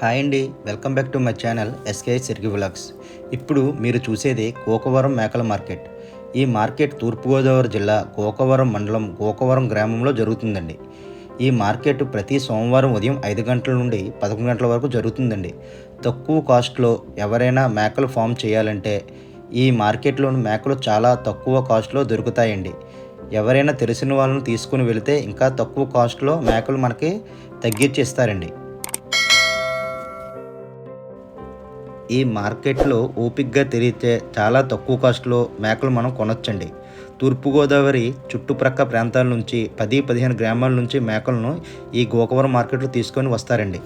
Hi అండి, welcome back to my channel SK Siriki vlogs. ఇప్పుడు మీరు చూసేది గోకవరం మేకల మార్కెట్. ఈ మార్కెట్ తూర్పుగోదావరి జిల్లా గోకవరం మండలం గోకవరం గ్రామంలో జరుగుతుందండి. ఈ మార్కెట్ ప్రతి సోమవారం ఉదయం 5 గంటల నుండి 11 గంటల వరకు జరుగుతుందండి. తక్కువ కాస్ట్లో ఎవరైనా మేకలు ఫామ్ చేయాలంటే ఈ మార్కెట్లోని మేకలు చాలా తక్కువ కాస్ట్లో దొరుకుతాయండి. ఎవరైనా తెలిసిన వాళ్ళని తీసుకుని వెళితే ఇంకా తక్కువ కాస్ట్లో మేకలు మనకి తగ్గించి ఇస్తారండి. ఈ మార్కెట్లో ఓపిక్గా తిరిగితే చాలా తక్కువ కాస్ట్లో మేకలు మనం కొనొచ్చండి. తూర్పుగోదావరి చుట్టుప్రక్క ప్రాంతాల నుంచి 10-15 గ్రామాల నుంచి మేకలను ఈ గోకవరం మార్కెట్లో తీసుకొని వస్తారండి.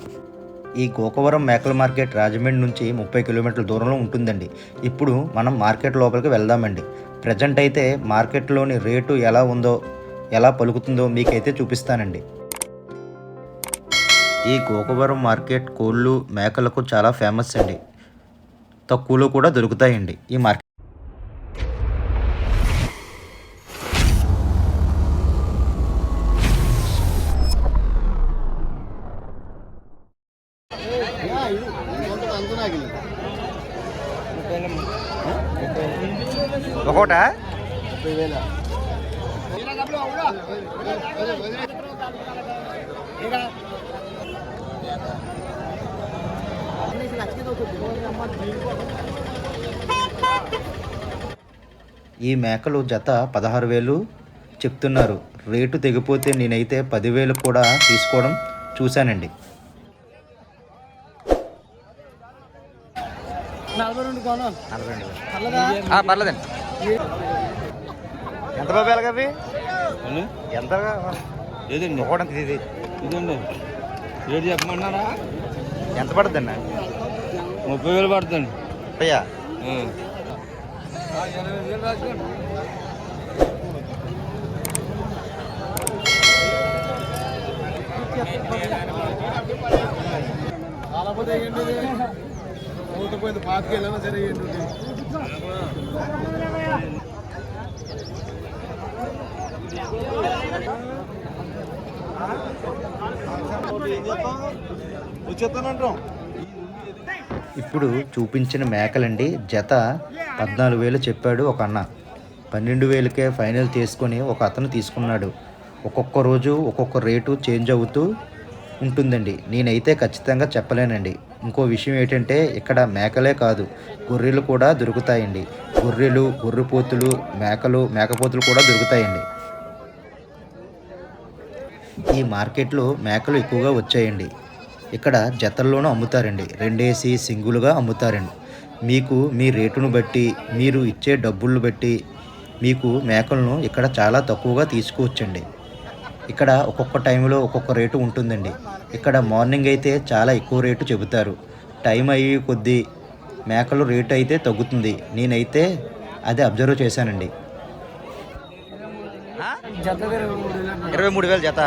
ఈ గోకవరం మేకల మార్కెట్ రాజమండ్రి నుంచి 30 కిలోమీటర్ల దూరంలో ఉంటుందండి. ఇప్పుడు మనం మార్కెట్ లోపలికి వెళ్దామండి. ప్రజెంట్ అయితే మార్కెట్లోని రేటు ఎలా ఉందో, ఎలా పలుకుతుందో మీకైతే చూపిస్తానండి. ఈ గోకవరం మార్కెట్ కోళ్ళు మేకలకు చాలా ఫేమస్ అండి. తక్కువలో కూడా దొరుకుతాయండి ఈ మార్కెట్. ఒకటా ఈ మేకలు జత 16,000 చెప్తున్నారు. రేటు తెగిపోతే నేనైతే 10,000 కూడా తీసుకోవడం చూశానండి. పర్లేదండి. ఎంత బాబు అవి ఎంత లేదండి ఒకటి ఇదండి రేటు చెప్పమన్నారా? ఎంత పడుతుందండి? 30,000 పడుతుంది. 30,000? ఇప్పుడు చూపించిన మేకలండి జత 14,000 చెప్పాడు ఒక అన్న. 12,000కే ఫైనల్ చేసుకొని ఒక అతను తీసుకున్నాడు. ఒక్కొక్క రోజు ఒక్కొక్క రేటు చేంజ్ అవుతూ ఉంటుందండి. నేనైతే ఖచ్చితంగా చెప్పలేనండి. ఇంకో విషయం ఏంటంటే ఇక్కడ మేకలే కాదు గొర్రెలు కూడా దొరుకుతాయండి. గొర్రెలు, గొర్రెపోతులు, మేకపోతులు కూడా దొరుకుతాయండి. ఈ మార్కెట్లో మేకలు ఎక్కువగా వచ్చాయండి. ఇక్కడ జతల్లోనూ అమ్ముతారండి. రెండేసి సింగులుగా అమ్ముతారండి. మీకు మీ రేటును బట్టి, మీరు ఇచ్చే డబ్బులను బట్టి మీకు మేకలను ఇక్కడ చాలా తక్కువగా తీసుకోవచ్చండి. ఇక్కడ ఒక్కొక్క టైంలో ఒక్కొక్క రేటు ఉంటుందండి. ఇక్కడ మార్నింగ్ అయితే చాలా ఎక్కువ రేటు చెబుతారు. టైం అయ్యే కొద్దీ మేకలు రేటు అయితే తగ్గుతుంది. నేనైతే అది అబ్జర్వ్ చేశానండి. 23,000 జత.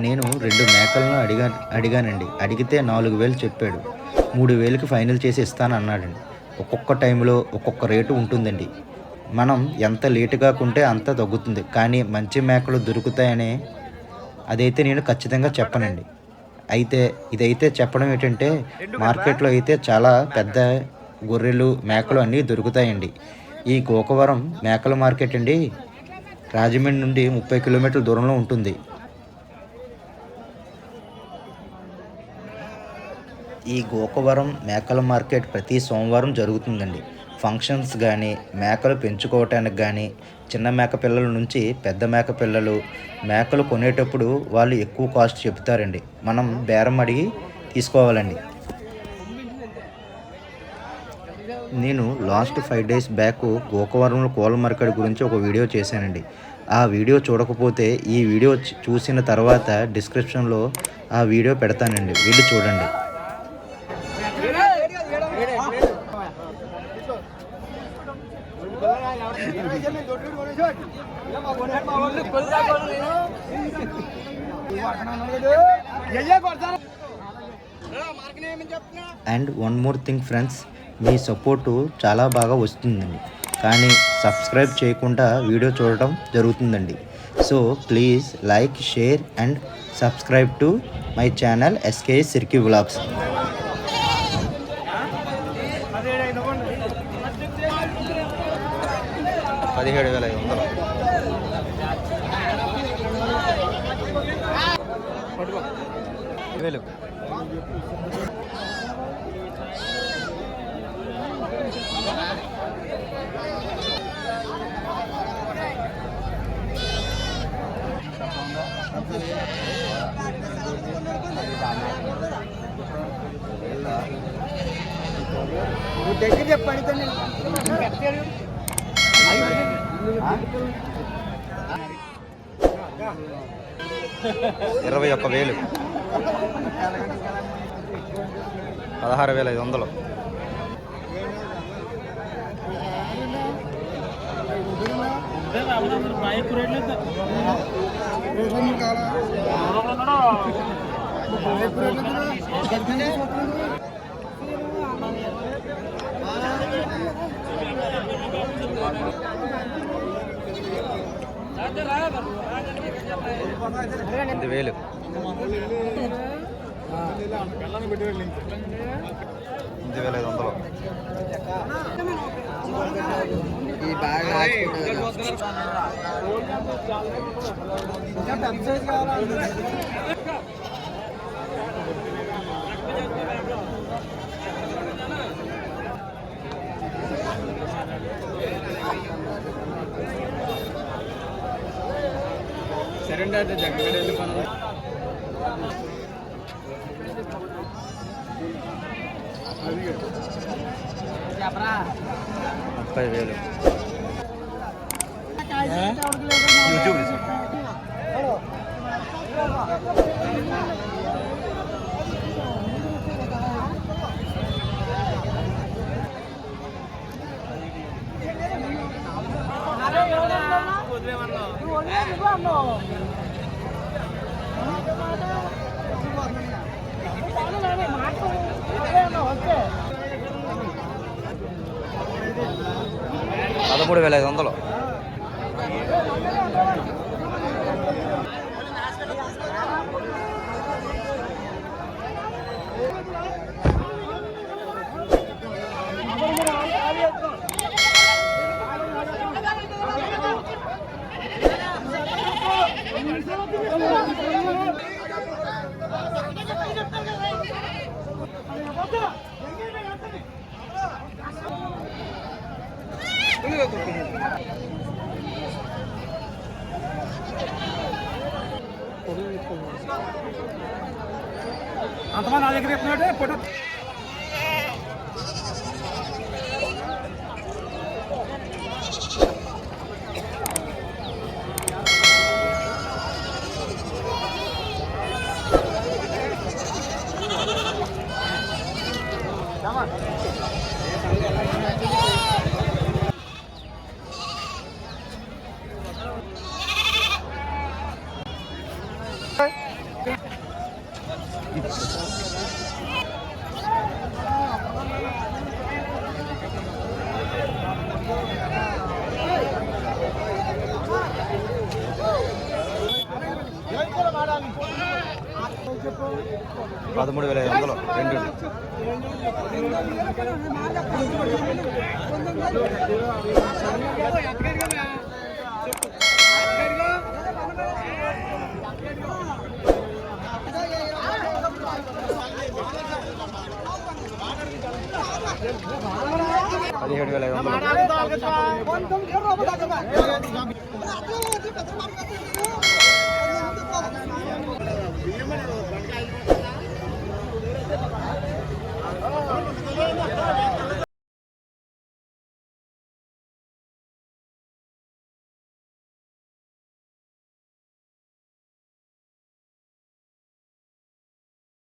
నేను 2 మేకలను అడిగానండి. అడిగితే 4,000 చెప్పాడు. 3,000కి ఫైనల్ చేసి ఇస్తానన్నాడండి. ఒక్కొక్క టైంలో ఒక్కొక్క రేటు ఉంటుందండి. మనం ఎంత లేటుగా కొంటే అంత తగ్గుతుంది. కానీ మంచి మేకలు దొరుకుతాయని అదైతే నేను ఖచ్చితంగా చెప్పనండి. అయితే ఇదైతే చెప్పడం ఏంటంటే మార్కెట్లో అయితే చాలా పెద్ద గొర్రెలు, మేకలు అన్నీ దొరుకుతాయండి. ఈ గోకవరం మేకల మార్కెట్ అండి రాజమండ్రి నుండి 30 కిలోమీటర్ల దూరంలో ఉంటుంది. ఈ గోకవరం మేకల మార్కెట్ ప్రతి సోమవారం జరుగుతుందండి. ఫంక్షన్స్ కానీ, మేకలు పెంచుకోవటానికి కానీ, చిన్న మేక పిల్లల నుంచి పెద్ద మేక పిల్లలు మేకలు కొనేటప్పుడు వాళ్ళు ఎక్కువ కాస్ట్ చెప్తారండి. మనం బేరం అడిగి తీసుకోవాలండి. నేను లాస్ట్ 5 డేస్ బ్యాక్ గోకవరంలో కోళ్ళ మార్కెట్ గురించి ఒక వీడియో చేశానండి. ఆ వీడియో చూడకపోతే ఈ వీడియో చూసిన తర్వాత డిస్క్రిప్షన్లో ఆ వీడియో పెడతానండి, వెళ్ళి చూడండి. And one more thing friends, మీ సపోర్టు చాలా బాగా వస్తుందండి. కానీ సబ్స్క్రైబ్ చేయకుండా వీడియో చూడటం జరుగుతుందండి. So please like, share and subscribe to my channel SK Sirki vlogs. 17,500. వేలు. దగ్గర చెప్పండి 21,000. 16,500. వేలు. ఈ బాగా సరేండి అయితే జగ్గడ వెళ్ళి పనులు 30,000. యూట్యూబ్ $13,500. అంతమంది నా దగ్గర చెప్పినట్టే ఫోటో $13,500. 2. $17,500.